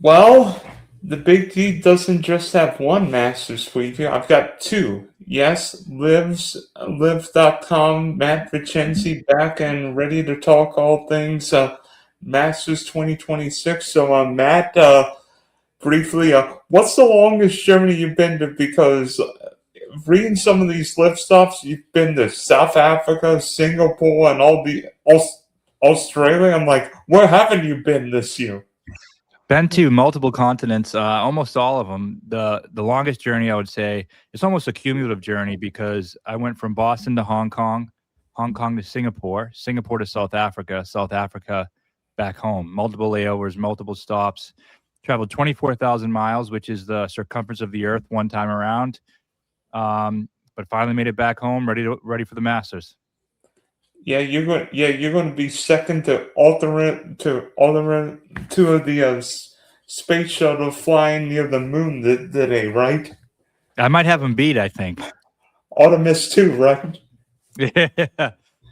Well, the Big D doesn't just have one Masters preview. I've got two. Yes, Live.com, Matt Vincenzi back and ready to talk all things Masters 2026. So, Matt, briefly, what's the longest journey you've been to? Because reading some of these live stuffs, you've been to South Africa, Singapore, and Australia. I'm like, where haven't you been this year? Been to multiple continents, almost all of them. The longest journey, I would say, it's almost a cumulative journey because I went from Boston to Hong Kong, Hong Kong to Singapore, Singapore to South Africa, South Africa back home. Multiple layovers, multiple stops. Traveled 24,000 miles, which is the circumference of the Earth one time around. But finally made it back home, ready for the Masters. You're going to be second to Aldrin two of the space shuttle flying near the moon today, right? I might have him beat, I think. Artemis 2, right?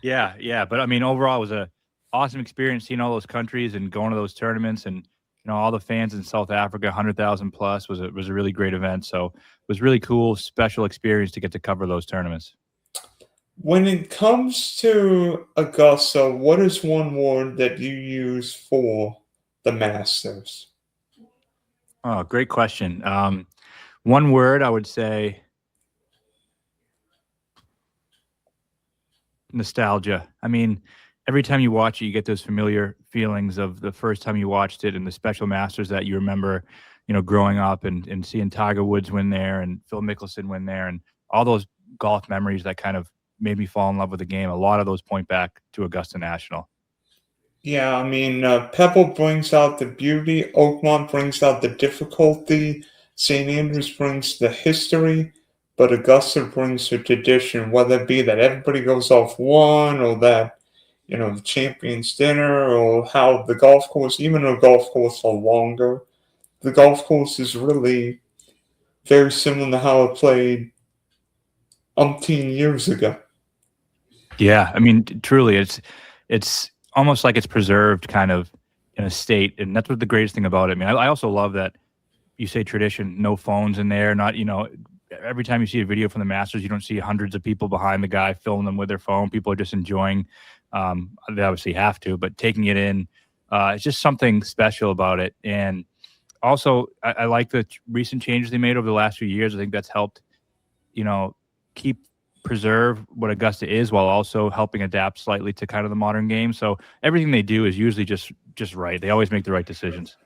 Yeah. But I mean, overall, it was a awesome experience seeing all those countries and going to those tournaments, and all the fans in South Africa, 100,000 plus was a really great event. So it was really cool, special experience to get to cover those tournaments. When it comes to Augusta, what is one word that you use for the Masters? Oh, great question. One word I would say nostalgia. I mean, every time you watch it, you get those familiar feelings of the first time you watched it and the special Masters that you remember, growing up and seeing Tiger Woods win there and Phil Mickelson win there and all those golf memories that kind of made me fall in love with the game. A lot of those point back to Augusta National. Yeah, I mean, Pebble brings out the beauty, Oakmont brings out the difficulty, St. Andrews brings the history, but Augusta brings the tradition, whether it be that everybody goes off one or that, the champions dinner or how the golf course, even though golf courses are longer, the golf course is really very similar to how it played umpteen years ago. Yeah, I mean, truly, it's almost like it's preserved kind of in a state, and that's what the greatest thing about it. I mean, I also love that you say tradition, no phones in there, not, every time you see a video from the Masters, you don't see hundreds of people behind the guy filming them with their phone. People are just enjoying. They obviously have to, but taking it in, it's just something special about it. And also, I like the recent changes they made over the last few years. I think that's helped, preserve what Augusta is while also helping adapt slightly to kind of the modern game. So everything they do is usually just right. They always make the right decisions.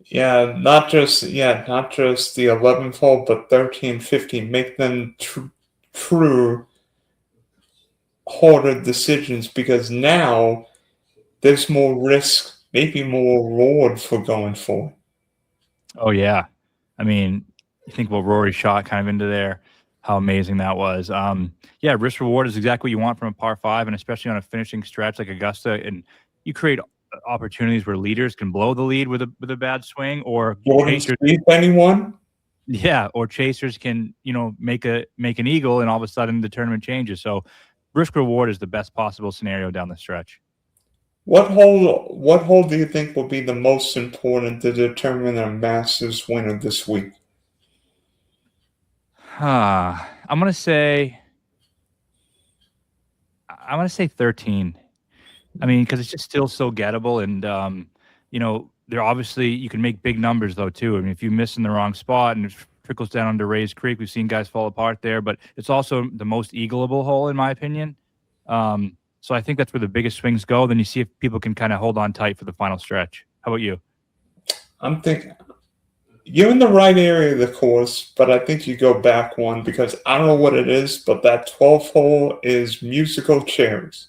Yeah, not just the 11th hole, but 13, 15. Make them true harder decisions because now there's more risk, maybe more reward for going for it. Oh yeah, I mean, you think about Rory's shot kind of into there, how amazing that was. Yeah, risk reward is exactly what you want from a par five, and especially on a finishing stretch like Augusta, and you create opportunities where leaders can blow the lead with a bad swing, or chasers, anyone? Yeah, or chasers can make an eagle, and all of a sudden the tournament changes. So risk reward is the best possible scenario down the stretch. What hole do you think will be the most important to determine a Masters winner this week? I'm gonna say 13. I mean, because it's just still so gettable, and they're obviously, you can make big numbers though too. I mean, if you miss in the wrong spot and it trickles down under Rays Creek, we've seen guys fall apart there. But it's also the most eagleable hole in my opinion. So I think that's where the biggest swings go. Then you see if people can kind of hold on tight for the final stretch. How about you? I'm thinking you're in the right area of the course, but I think you go back one because I don't know what it is, but that 12th hole is musical chairs.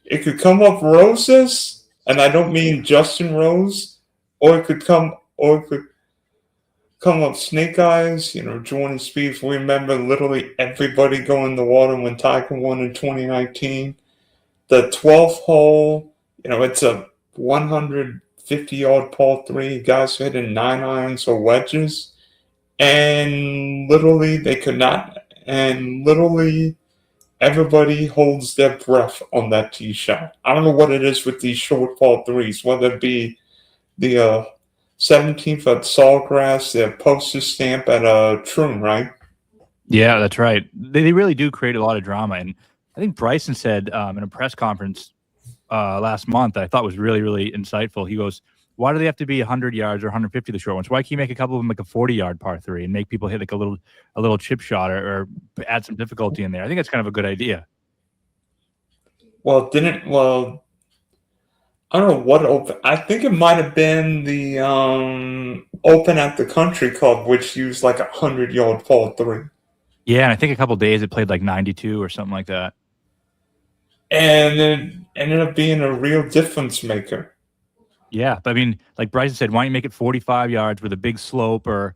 It could come up roses, and I don't mean Justin Rose, or it could come up snake eyes, Jordan Spieth. We remember literally everybody going in the water when Tiger won in 2019. The 12th hole, it's a 150-yard par 3. Guys hitting 9 irons or wedges. And literally they could not. And literally everybody holds their breath on that tee shot. I don't know what it is with these short par 3s, whether it be the 17th at Sawgrass, the poster stamp at Troon, right? Yeah, that's right. They really do create a lot of drama, and I think Bryson said in a press conference last month that I thought was really, really insightful. He goes, "Why do they have to be 100 yards or 150 the short ones? Why can't you make a couple of them like a 40-yard par three and make people hit like a little chip shot or add some difficulty in there?" I think that's kind of a good idea. Well, I don't know what open. I think it might have been the Open at the Country Club, which used like 100-yard par three, Yeah, and I think a couple days it played like 92 or something like that. and it ended up being a real difference maker. Yeah, but I mean, like Bryson said, why don't you make it 45 yards with a big slope or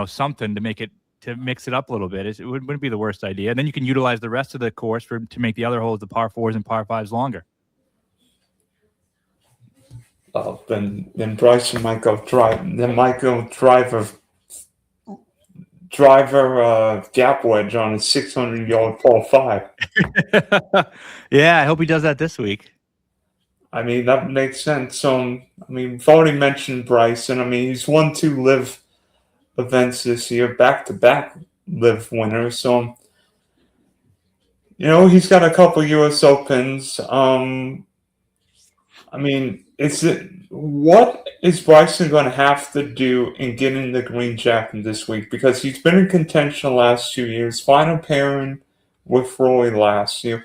something to make it to mix it up a little bit? It wouldn't be the worst idea. And then you can utilize the rest of the course to make the other holes, the par fours and par fives, longer. Then Bryson might go drive. Then might go driver gap wedge on a 600-yard par five. Yeah, I hope he does that this week. I mean, that makes sense. I mean, we've already mentioned Bryson. I mean, he's won 2 live events this year, back-to-back live winners. So, he's got a couple U.S. Opens. I mean, what is Bryson going to have to do in getting the green jacket this week? Because he's been in contention the last 2 years, final pairing with Roy last year.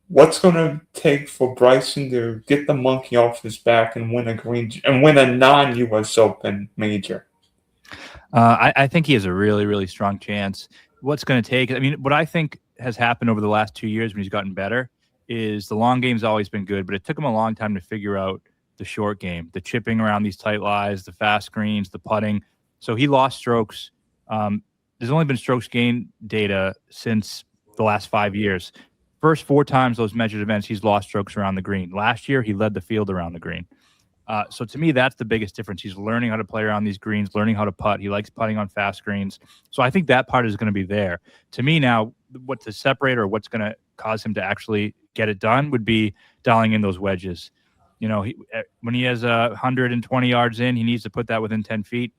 What's going to take for Bryson to get the monkey off his back and win a non-U.S. Open major? I think he has a really, really strong chance. What's going to take? I mean, what I think has happened over the last 2 years when he's gotten better is the long game's always been good, but it took him a long time to figure out the short game, the chipping around these tight lies, the fast greens, the putting. So he lost strokes. There's only been strokes gain data since the last 5 years. First 4 times those measured events, he's lost strokes around the green. Last year, he led the field around the green. So to me, that's the biggest difference. He's learning how to play around these greens, learning how to putt. He likes putting on fast greens. So I think that part is going to be there. To me now, what's the separator or what's going to cause him to actually get it done would be dialing in those wedges. When he has 120 yards in, he needs to put that within 10 feet.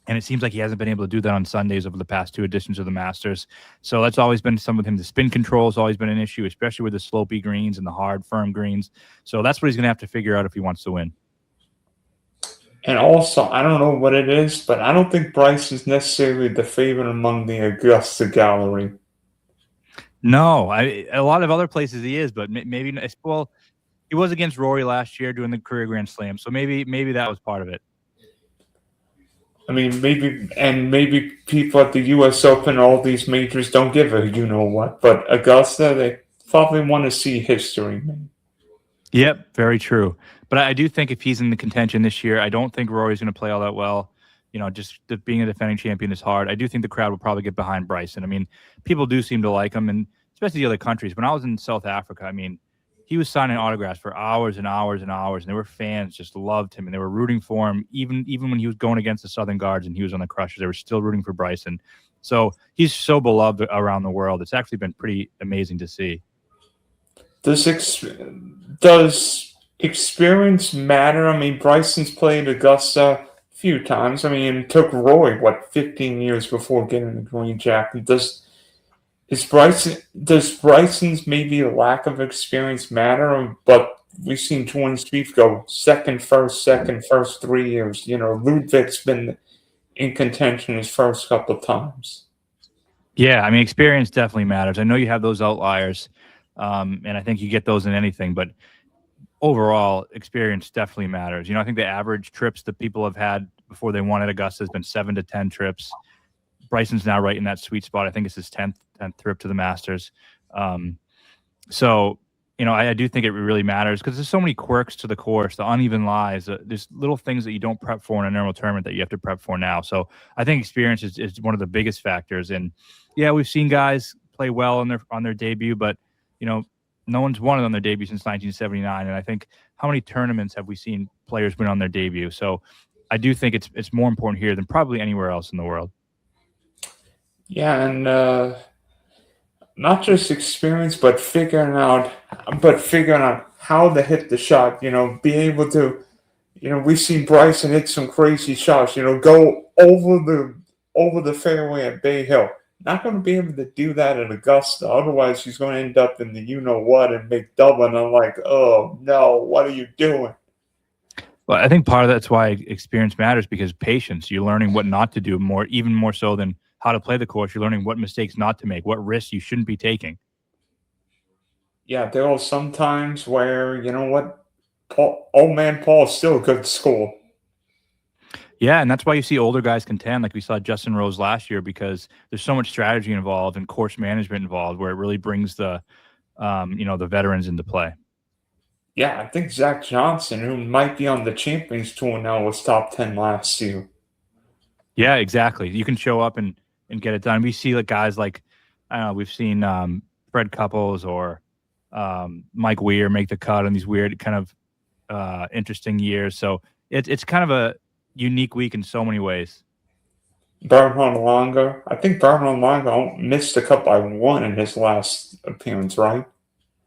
And it seems like he hasn't been able to do that on Sundays over the past 2 editions of the Masters. So that's always been some of him. The spin control has always been an issue, especially with the slopey greens and the hard, firm greens. So that's what he's going to have to figure out if he wants to win. And also, I don't know what it is, but I don't think Bryce is necessarily the favorite among the Augusta gallery. No, a lot of other places he is, but maybe well, he was against Rory last year doing the career Grand Slam, so maybe that was part of it. I mean, maybe people at the U.S. Open, all these majors don't give a what, but Augusta, they probably want to see history. Yep, very true. But I do think if he's in the contention this year, I don't think Rory's going to play all that well. Just being a defending champion is hard. I do think the crowd will probably get behind Bryson. I mean, people do seem to like him, and especially the other countries. When I was in South Africa, I mean, he was signing autographs for hours and hours and hours, and there were fans just loved him, and they were rooting for him. Even when he was going against the Southern Guards and he was on the Crushers, they were still rooting for Bryson. So he's so beloved around the world. It's actually been pretty amazing to see. Does experience matter? I mean, Bryson's played Augusta a few times. I mean, it took Roy 15 years before getting the green jacket. Does Bryson's maybe lack of experience matter? But we've seen Jordan Spieth go second, first 3 years. Ludwig's been in contention his first couple of times. Yeah, I mean, experience definitely matters. I know you have those outliers, and I think you get those in anything, but overall, experience definitely matters. I think the average trips that people have had before they won at Augusta has been 7 to 10 trips. Bryson's now right in that sweet spot. I think it's his 10th trip to the Masters. So, I do think it really matters because there's so many quirks to the course, the uneven lies. There's little things that you don't prep for in a normal tournament that you have to prep for now. So I think experience is one of the biggest factors. And yeah, we've seen guys play well on their debut, but no one's won it on their debut since 1979. And I think how many tournaments have we seen players win on their debut? So I do think it's more important here than probably anywhere else in the world. Yeah, and not just experience, but figuring out how to hit the shot. Be able to, We've seen Bryson hit some crazy shots. Go over the fairway at Bay Hill. Not going to be able to do that at Augusta. Otherwise, he's going to end up in the you know what and make double. And I'm like, oh no, what are you doing? Well, I think part of that's why experience matters, because patience. You're learning what not to do even more so than how to play the course. You're learning what mistakes not to make, what risks you shouldn't be taking. Yeah, there are some times where what, old man Paul is still a good score. Yeah, and that's why you see older guys contend, like we saw Justin Rose last year, because there's so much strategy involved and course management involved, where it really brings the veterans into play. Yeah, I think Zach Johnson, who might be on the Champions Tour now, was top 10 last year. Yeah, exactly. You can show up and get it done. We see like guys like, I don't know, we've seen Fred Couples or Mike Weir make the cut on these weird kind of interesting years. So it's kind of a unique week in so many ways. Bernhard Langer. I think Bernhard Langer missed the cut by one in his last appearance, right?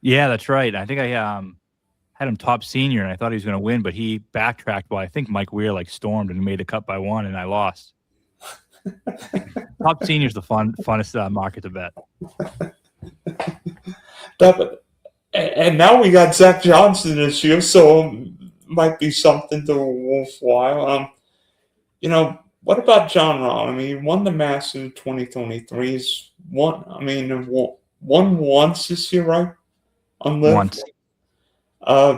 Yeah, that's right. I think I had him top senior, and I thought he was going to win, but he backtracked while I think Mike Weir like stormed and made the cut by one, and I lost. Top senior's the funnest market to bet. And now we got Zach Johnson this year, so might be something to worthwhile. What about John Rahm? I mean, he won the Masters 2023. He's won once this year, right? On LIV. Once.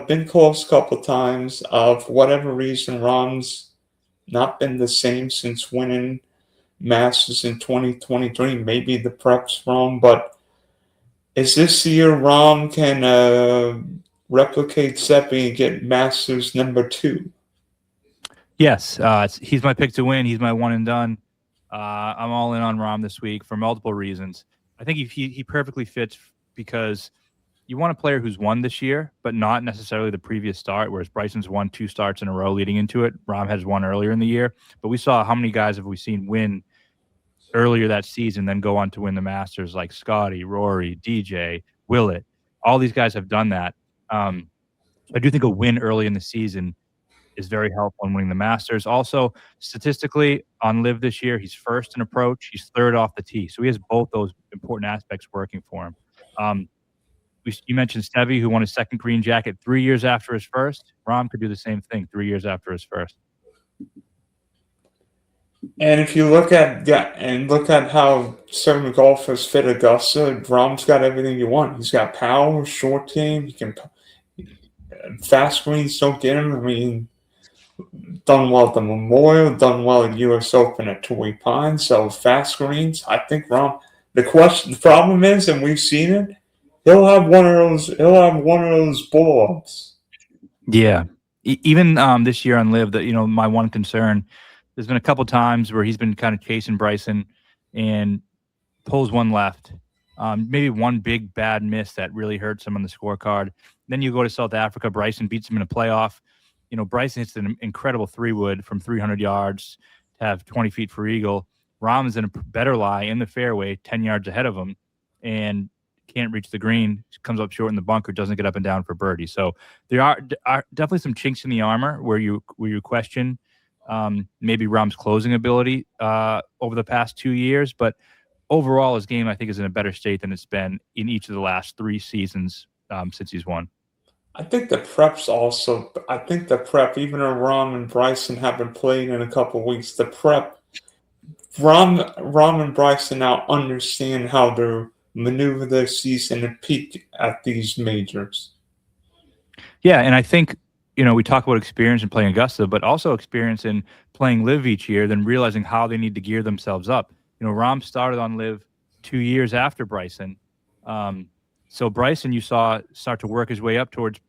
Been close a couple times. For whatever reason, Rahm's not been the same since winning Masters in 2023. Maybe the prep's wrong, but is this the year Rahm can replicate Seppi and get Masters number 2? Yes, he's my pick to win. He's my one and done. I'm all in on Rahm this week for multiple reasons. I think he perfectly fits because you want a player who's won this year, but not necessarily the previous start, whereas Bryson's won 2 starts in a row leading into it. Rahm has won earlier in the year, but we saw how many guys have we seen win earlier that season, then go on to win the Masters, like Scotty, Rory, DJ, Willett. All these guys have done that. I do think a win early in the season is very helpful in winning the Masters. Also, statistically, on LIV this year, he's first in approach. He's third off the tee. So he has both those important aspects working for him. You mentioned Stevie, who won his second green jacket 3 years after his first. Rahm could do the same thing 3 years after his first. And if you look at how certain golfers fit Augusta, Rahm's got everything you want. He's got power, short game. He can fast greens don't get him. I mean, done well at the Memorial, done well at U.S. Open at Torrey Pines. So fast greens, I think Rahm. The problem is, and we've seen it, he'll have one of those boards. Yeah, even this year on LIV, that my one concern. There's been a couple times where he's been kind of chasing Bryson and pulls one left. Maybe one big bad miss that really hurts him on the scorecard. Then you go to South Africa. Bryson beats him in a playoff. Bryson hits an incredible 3-wood from 300 yards to have 20 feet for eagle. Rahm is in a better lie in the fairway, 10 yards ahead of him, and can't reach the green. Comes up short in the bunker, doesn't get up and down for birdie. So there are definitely some chinks in the armor where you question maybe Rahm's closing ability over the past 2 years, but overall his game I think is in a better state than it's been in each of the last 3 seasons since he's won. I think the prep, even though Rahm and Bryson haven't played in a couple of weeks, the prep, Rahm and Bryson now understand how to maneuver their season and peak at these majors. Yeah, and I think we talk about experience in playing Augusta, but also experience in playing LIV each year, then realizing how they need to gear themselves up. Rahm started on LIV 2 years after Bryson. So Bryson, you saw start to work his way up towards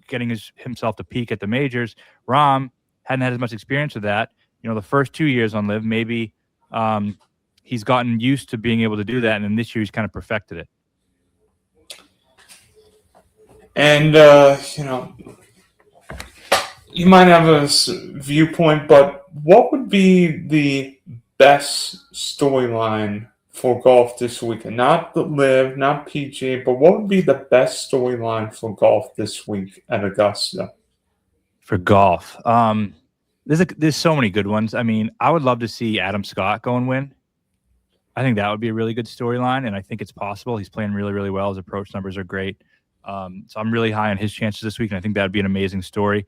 getting himself to peak at the majors. Rahm hadn't had as much experience with that. The first 2 years on LIV, maybe he's gotten used to being able to do that, and then this year he's kind of perfected it. And, you might have a viewpoint, but what would be the best storyline for golf this weekend? Not the LIV, not PGA, but what would be the best storyline for golf this week at Augusta? For golf. There's so many good ones. I mean, I would love to see Adam Scott go and win. I think that would be a really good storyline, and I think it's possible. He's playing really, really well. His approach numbers are great. So I'm really high on his chances this week, and I think that would be an amazing story.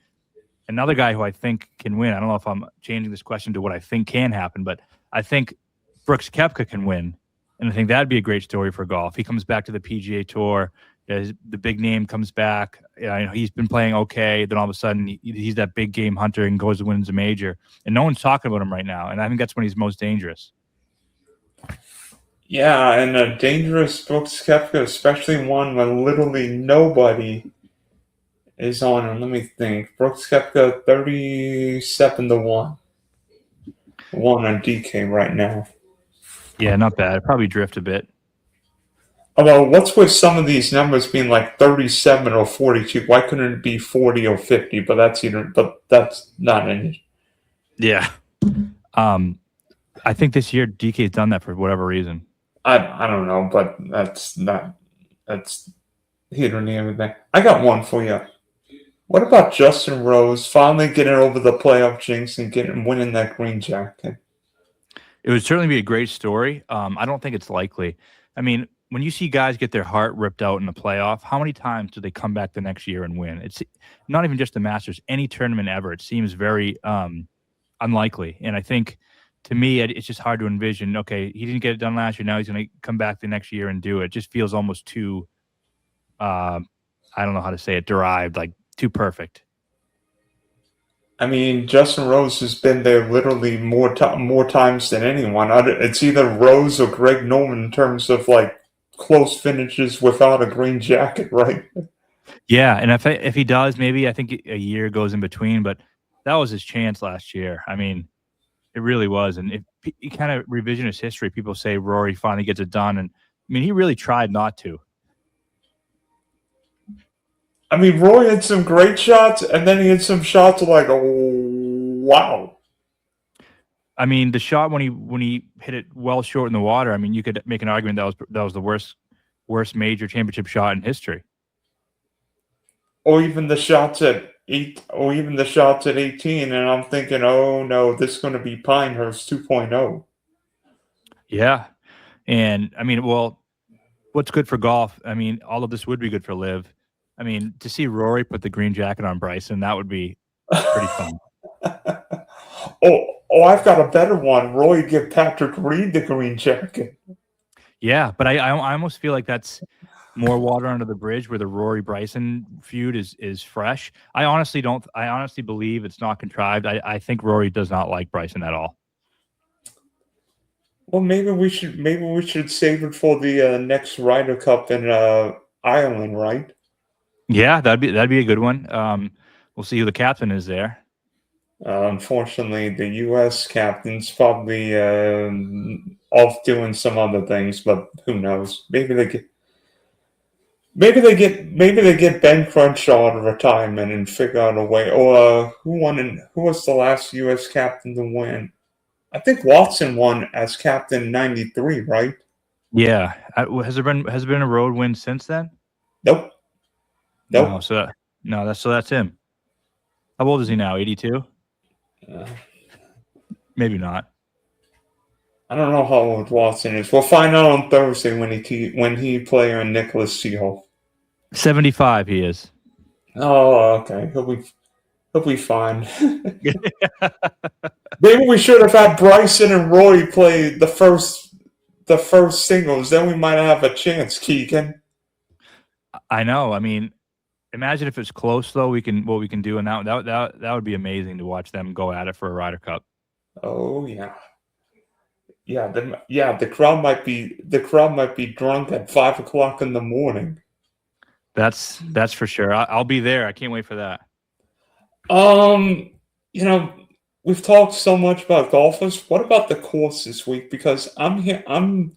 Another guy who I think can win. I don't know if I'm changing this question to what I think can happen, but I think Brooks Koepka can win, and I think that'd be a great story for golf. He comes back to the PGA Tour. The big name comes back. He's been playing okay. Then all of a sudden, he's that big game hunter and goes and wins a major. And no one's talking about him right now. And I think that's when he's most dangerous. Yeah, and a dangerous Brooks Koepka, especially one when literally nobody is on him. Let me think. Brooks Koepka 37-1. One on DK right now. Yeah, not bad. Probably drift a bit. Although, what's with some of these numbers being like 37 or 42? Why couldn't it be 40 or 50? But that's not any. Yeah. I think this year DK's done that for whatever reason. I don't know, but that's here and everything. I got one for you. What about Justin Rose finally getting over the playoff jinx and winning that green jacket? It would certainly be a great story. I don't think it's likely. I mean, when you see guys get their heart ripped out in the playoff, how many times do they come back the next year and win? It's not even just the Masters, any tournament ever. It seems very unlikely. And I think, to me, it's just hard to envision, okay, he didn't get it done last year. Now he's going to come back the next year and do it. It just feels almost too, I don't know how to say it, derived, like too perfect. I mean, Justin Rose has been there literally more times than anyone. It's either Rose or Greg Norman in terms of like close finishes without a green jacket, right? Yeah, and if he does, maybe I think a year goes in between, but that was his chance last year. I mean, it really was. And if you kind of revisionist history, people say Rory finally gets it done. And I mean, he really tried not to. I mean, Roy had some great shots, and then he had some shots like, oh, wow. I mean, the shot when he hit it well short in the water, I mean, you could make an argument that was the worst major championship shot in history. Or even the shots at 18, and I'm thinking, oh no, this is going to be Pinehurst 2.0. Yeah, and I mean, well, what's good for golf? I mean, all of this would be good for Liv. I mean, to see Rory put the green jacket on Bryson, that would be pretty fun. Oh, I've got a better one. Roy give Patrick Reed the green jacket. Yeah, but I almost feel like that's more water under the bridge where the Rory Bryson feud is fresh. I honestly believe it's not contrived. I think Rory does not like Bryson at all. Well, maybe we should save it for the next Ryder Cup in Ireland, right? Yeah, that'd be a good one. We'll see who the captain is there. Unfortunately, the U.S. captain's probably off doing some other things, but who knows? Maybe they get Ben Crenshaw out of retirement and figure out a way. Or who was the last U.S. captain to win? I think Watson won as captain in '93, right? Yeah. Has there been a road win since then? Nope. No, that's him. How old is he now? 82? Maybe not. I don't know how old Watson is. We'll find out on Thursday when he play on Nicholas Seahawk. 75 he is. Oh, okay. He'll be fine. Maybe we should have had Bryson and Roy play the first singles. Then we might have a chance, Keegan. I know. I mean, imagine if it's close though. What we can do, and that would be amazing to watch them go at it for a Ryder Cup. Oh yeah. The crowd might be drunk at 5:00 in the morning. That's for sure. I'll be there. I can't wait for that. We've talked so much about golfers. What about the course this week? Because I'm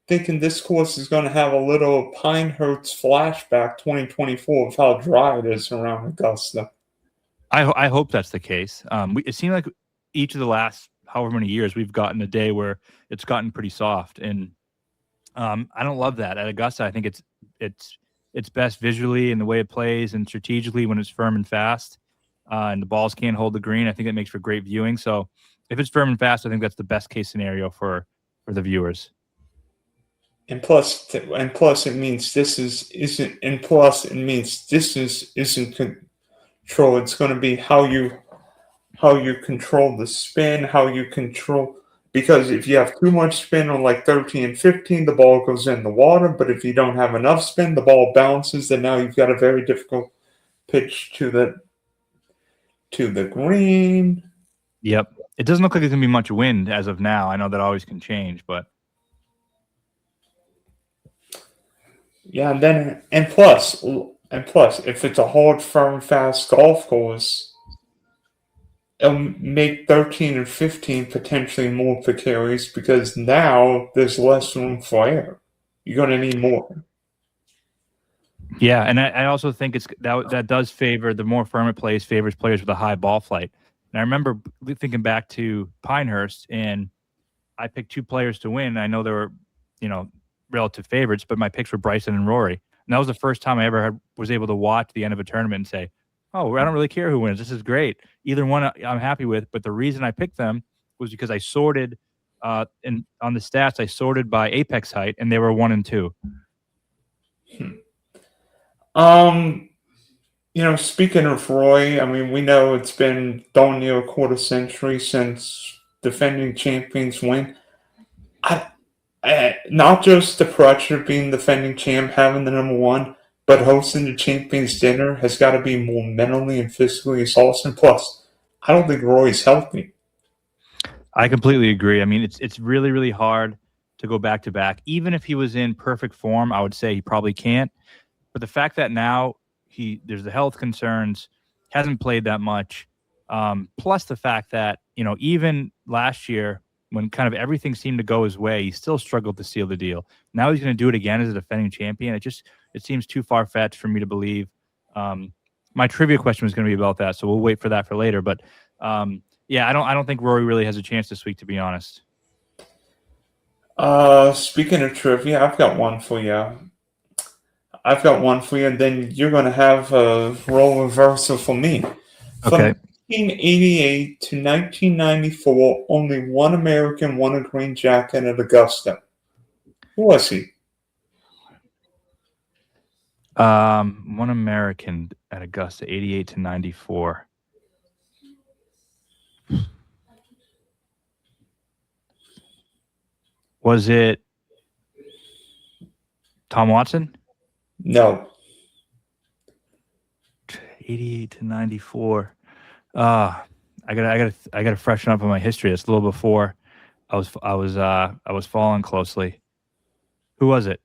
thinking this course is going to have a little Pinehurst flashback 2024 of how dry it is around Augusta. I hope that's the case. It seemed like each of the last however many years we've gotten a day where it's gotten pretty soft, and I don't love that. At Augusta, I think it's best visually in the way it plays and strategically when it's firm and fast. and the balls can't hold the green. I think that makes for great viewing. So if it's firm and fast, I think that's the best case scenario for the viewers. And plus, it means isn't. And plus, it means isn't control. It's going to be how you control the spin, how you control. Because if you have too much spin on like 13 and 15, the ball goes in the water. But if you don't have enough spin, the ball bounces, and now you've got a very difficult pitch to the green. Yep. It doesn't look like there's going to be much wind as of now. I know that always can change, but. Yeah, and plus, if it's a hard, firm, fast golf course, it'll make 13 and 15 potentially more precarious because now there's less room for error. You're going to need more. Yeah, and I also think that does favor the more firm it plays, favors players with a high ball flight. And I remember thinking back to Pinehurst, and I picked 2 players to win. I know there were, relative favorites, but my picks were Bryson and Rory. And that was the first time I ever was able to watch the end of a tournament and say, oh, I don't really care who wins. This is great. Either one I'm happy with. But the reason I picked them was because I sorted, and on the stats, I sorted by apex height, and they were 1 and 2. Speaking of Roy, I mean, we know it's been darn near a quarter century since defending champions win. Not just the pressure of being defending champ, having the number one, but hosting the champions dinner has got to be more mentally and physically exhausting. Plus, I don't think Roy's healthy. I completely agree. I mean, it's really, really hard to go back to back. Even if he was in perfect form, I would say he probably can't. But the fact that now there's the health concerns, hasn't played that much, plus the fact that even last year when kind of everything seemed to go his way, he still struggled to seal the deal. Now he's going to do it again as a defending champion. It seems too far fetched for me to believe. My trivia question was going to be about that, so we'll wait for that for later. But yeah, I don't think Rory really has a chance this week, to be honest. Speaking of trivia, I've got one for you. And then you're going to have a role reversal for me. Okay. From 1988 to 1994, only one American won a green jacket at Augusta. Who was he? One American at Augusta, 88 to 94. Was it Tom Watson? No. 88 to 94. I gotta freshen up on my history. It's a little before I was following closely. Who was it?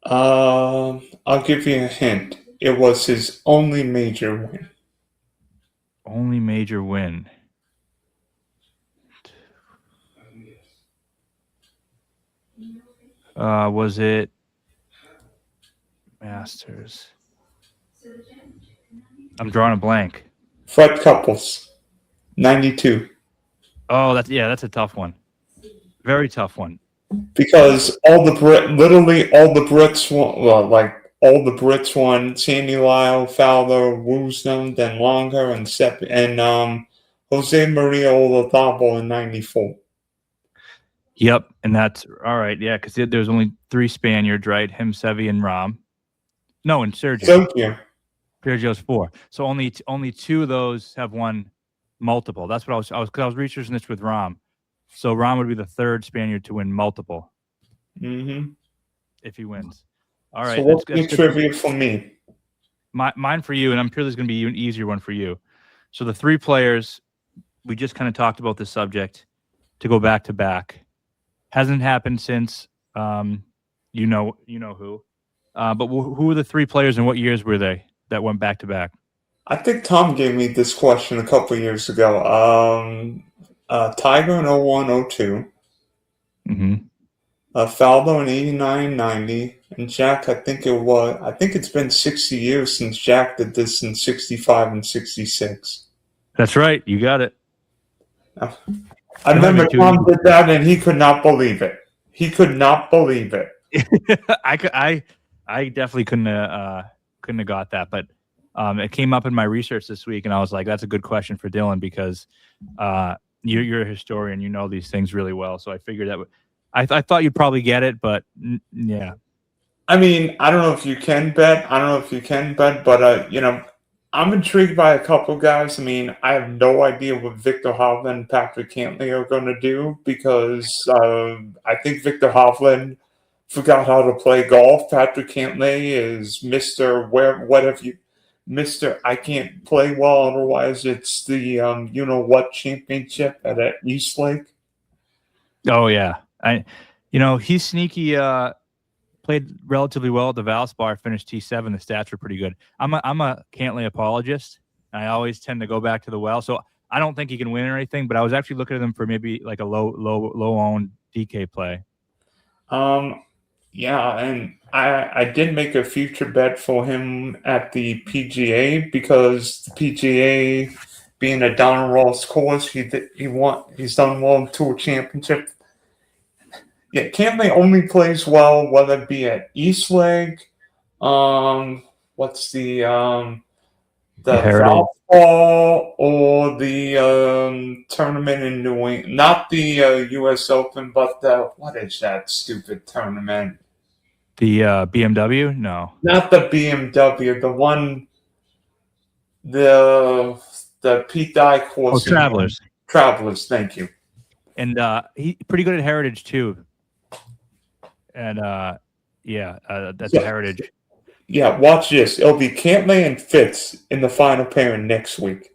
I'll give you a hint. It was his only major win. Only major win. Was it Masters? I'm drawing a blank. Fred Couples, 92. Oh, that's a tough one. Very tough one. Because literally all the Brits won. Well, like all the Brits won. Sandy Lyle, Fowler, Woosnam, then Longer, and Jose Maria Olazabal in 94. Yep, and that's all right. Yeah, because there's only 3 Spaniards, right? Him, Seve, and Rahm. No, and Sergio. Sergio's 4. So only 2 of those have won multiple. That's what I was researching this with Rahm. So Rahm would be the 3rd Spaniard to win multiple. Mm-hmm. If he wins. All right. So what's your trivia for me? Mine for you, and I'm sure there's going to be an easier one for you. So the 3 players, we just kind of talked about this subject, to go back to back. Hasn't happened since, you know who. But who were the 3 players and what years were they that went back to back? I think Tom gave me this question a couple of years ago. Tiger in 01-02. Mm-hmm. Faldo in 89-90. And Jack, I think it's been 60 years since Jack did this in 65 and 66. That's right. You got it. I remember Tom did that, and he could not believe it. I definitely couldn't have got that, but It came up in my research this week, and I was like, "That's a good question for Dylan because you're a historian, you know these things really well." So I figured that I thought you'd probably get it, but yeah. I mean, I don't know if you can bet. I don't know if you can bet, but I'm intrigued by a couple guys. I mean, I have no idea what Victor Hovland and Patrick Cantley are going to do because I think Victor Hovland forgot how to play golf. Patrick Cantley is Mister Where what have you, Mister I can't play well. Otherwise, it's the what championship at East Lake. Oh yeah, he's sneaky. Played relatively well at the Valspar, finished T7. The stats were pretty good. I'm a Cantley apologist. And I always tend to go back to the well. So I don't think he can win or anything, but I was actually looking at him for maybe like a low owned DK play. Yeah, and I did make a future bet for him at the PGA because the PGA being a Don Ross course, he's done well in Tour Championship. Yeah, Cantley only plays well whether it be at East Lake, what's the Heritage. Valspar or the tournament in New England, not the U.S. Open, but what is that stupid tournament? The BMW? No. Not the BMW, the one, the Pete Dye Oh, course. Travelers. Travelers, thank you. And he pretty good at Heritage too. And that's a Heritage. Yeah, watch this. It'll be Cantley and Fitz in the final pairing next week.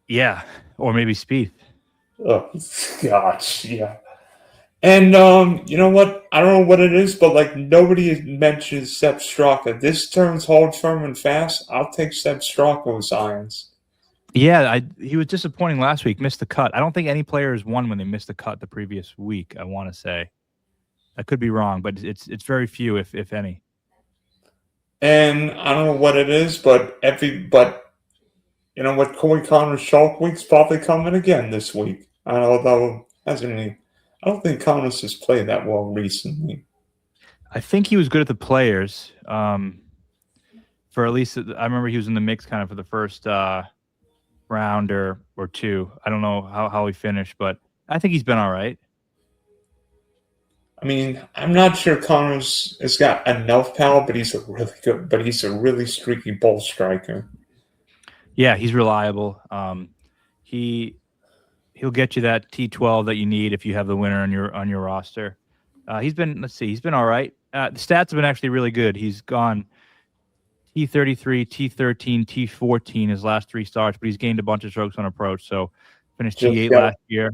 Yeah, or maybe Spieth. Oh gosh, yeah. And you know what? I don't know what it is, but like nobody mentions Sepp Straka. This turns hard, firm, and fast. I'll take Sepp Straka with irons. Yeah, he was disappointing last week. Missed the cut. I don't think any player has won when they missed the cut the previous week. I want to say, I could be wrong, but it's very few, if any. And I don't know what it is, but you know what? Corey Connor's Shark Week's probably coming again this week. Although I don't think Connors has played that well recently. I think he was good at the players. For at least I remember he was in the mix kind of for the first round or two. I don't know how he finished, but I think he's been all right. I mean, I'm not sure Connors has got enough power, but he's a really streaky ball striker. Yeah, he's reliable. He'll get you that T12 that you need if you have the winner on your roster. He's been all right. The stats have been actually really good. He's gone T33, T13, T14 his last 3 starts, but he's gained a bunch of strokes on approach. So finished T8 last year.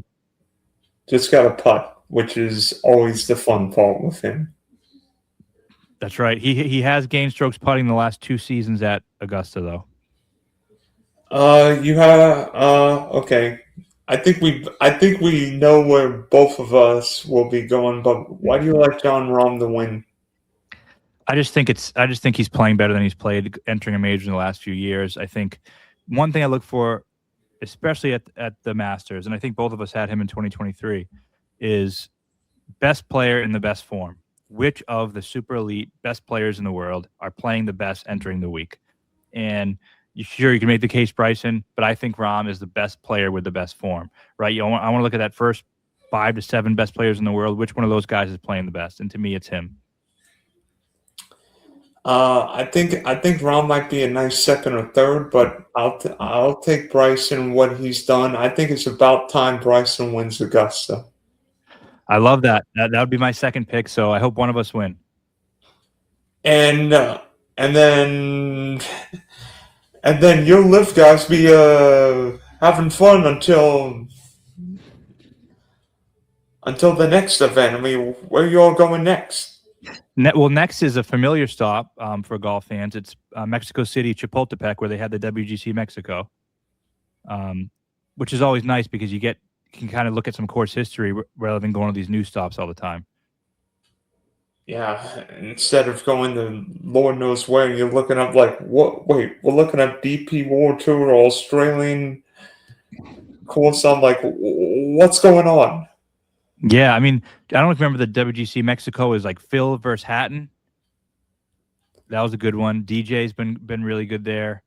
Just got a putt, which is always the fun part with him. That's right. He has gained strokes putting the last 2 seasons at Augusta, though. Okay. I think we know where both of us will be going, but why do you like Jon Rahm to win? I just think he's playing better than he's played entering a major in the last few years. I think one thing I look for, especially at the Masters, and I think both of us had him in 2023, is best player in the best form. Which of the super elite best players in the world are playing the best entering the week? And you can make the case Bryson, but I think Rahm is the best player with the best form, right? I want to look at that first 5 to 7 best players in the world. Which one of those guys is playing the best? And to me, it's him. I think Rahm might be a nice second or third, but I'll take Bryson what he's done. I think it's about time Bryson wins Augusta. I love that. That would be my second pick. So I hope one of us win. And then you'll live, guys, be having fun until the next event. I mean, where are you all going next? Next is a familiar stop for golf fans. It's Mexico City, Chapultepec, where they had the WGC Mexico, which is always nice because you can kind of look at some course history rather than going to these new stops all the time. Yeah, instead of going to Lord knows where, you're looking up like, what? Wait, we're looking at DP World Tour or Australian course. I'm like, what's going on? Yeah, I mean, I don't remember the WGC Mexico is like Phil versus Hatton. That was a good one. DJ's been really good there.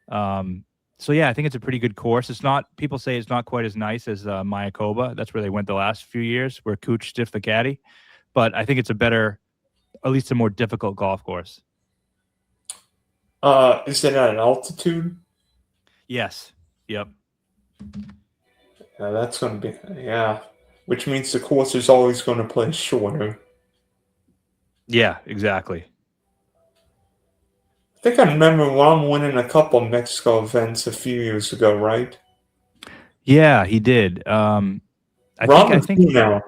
So yeah, I think it's a pretty good course. It's not. People say it's not quite as nice as Mayakoba. That's where they went the last few years, where Cooch stiffed the caddy. But I think it's a better, at least a more difficult golf course. Is it at altitude? Yes. Yep. Yeah, that's going to be, yeah. Which means the course is always going to play shorter. Yeah. Exactly. I think I remember Rom winning a couple Mexico events a few years ago, right? Yeah, he did. I think. Rom I and think. Finau.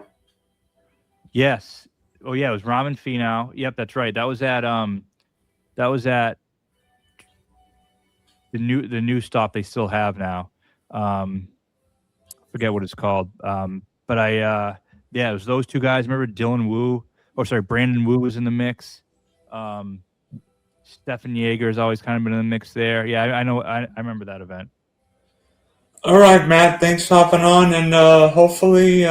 Yes. Oh yeah, it was Ramen Finau. Yep, that's right. That was at the new stop they still have now. Forget what it's called. But yeah, it was those two guys. Remember Dylan Wu? Or sorry, Brandon Wu was in the mix. Stefan Yeager has always kind of been in the mix there. Yeah, I know. I remember that event. All right, Matt. Thanks for hopping on, and hopefully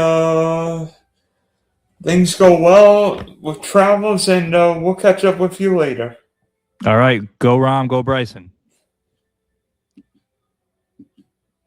things go well with travels, and we'll catch up with you later. All right, go Rom, go Bryson.